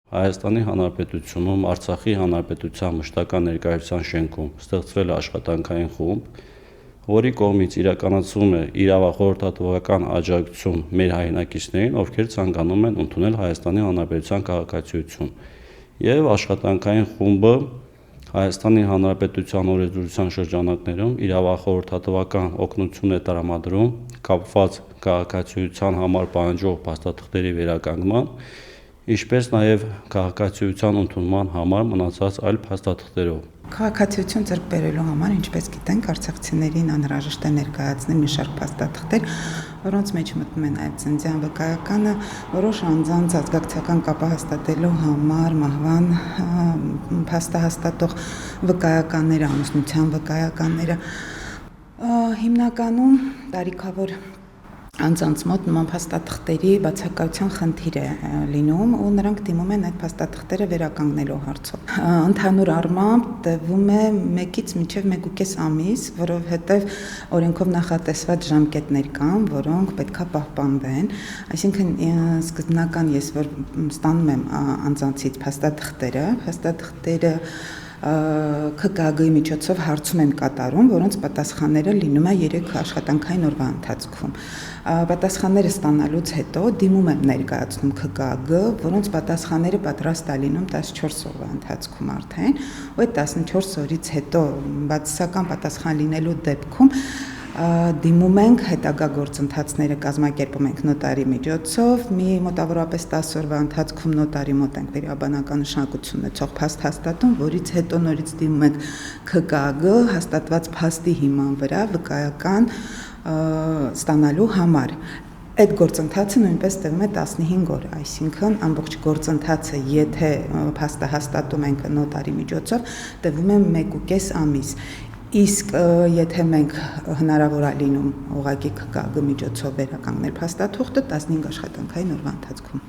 Հայաստանի Հանրապետությունում Արցախի Հանրապետության մշտական ներկայության շենքում ստեղծվել է աշխատանքային խումբ, որի կողմից իրականացվում է իրավախորհրդատվական աջակցություն մեր հայրենակիցներին, ովքեր ցանկանում են ընդունել Հայաստանի Հանրապետության քաղաքացիություն, եւ աշխատանքային խումբը Հայաստանի Հանրապետության օրենսդրության շրջանակներում իրավախորհրդատվական օգնություն է տրամադրում կապված քաղաքացիության համար պահանջող փաստաթղթերի վերականգնման, ինչպես նաև քաղաքացիության ընդունման համար մնացած այլ փաստաթղթերով։ Քաղաքացիություն ձեռք բերելու համար, ինչպես գիտենք, արցախցիներին անհրաժեշտ է ներկայացնել մի շարք փաստաթղթեր, որոնց մեջ մտնում է նաև ծննդյան վկայականը, որոշ անձանց ազգակցական կապը հաստատելու համար մահվան փաստահաստատող վկայականները, ամուսնության վկայականները։ Հիմնականում տարիքավոր անձանց մոտ նման փաստաթղթերի բացակայության խնդիր է լինում ու նրանք դիմում են այդ փաստաթղթերը վերականգնելու հարցով։ Ընդհանուր առմամբ տևում է 1-ից մինչև 1.5 ամիս, որովհետև օրենքով նախատեսված ժամկետներ կան, որոնք պետքա պահպանվեն, այսինքն սկզբնական ես որ ստանում եմ անձանցից փաստաթղթերը ՔԳԱԳ-ի միջոցով հարցում եմ կատարում, որոնց պատասխանները լինում է 3 աշխատանքային օրվա ընթացքում։ Պատասխանները ստանալուց հետո դիմում եմ ներկայացնում ՔԳԱԳ, որոնց պատասխանները պատրաստ է լինում 14 օրվա ընթացքում արդեն, ու այդ 14 օրից հետո բացասական պատասխան լինելու դեպքում դիմում ենք հետագա գործընթացները կազմակերպում ենք նոտարի միջոցով, մոտավորապես 10 օրվա ընթացքում նոտարի մոտ ենք վերաբանական նշանակություն ունեցող փաստ հաստատում, որից հետո նորից դիմում ենք ՔԳԱԳ հաստատված փաստի հիման վրա վկայական ստանալու համար։ Այդ գործընթացը նույնպես տևում է 15 օր, այսինքն ամբողջ գործընթացը, եթե փաստը հաստատում ենք նոտարի միջոցով, տևում է 1.5 ամիս։ Իսկ եթե մենք հնարավոր է լինում ուղղակի ՔԳԱԳ միջոցով վերականգնել փաստաթուղթը 15 աշխատանքային օրվա ընթացքում։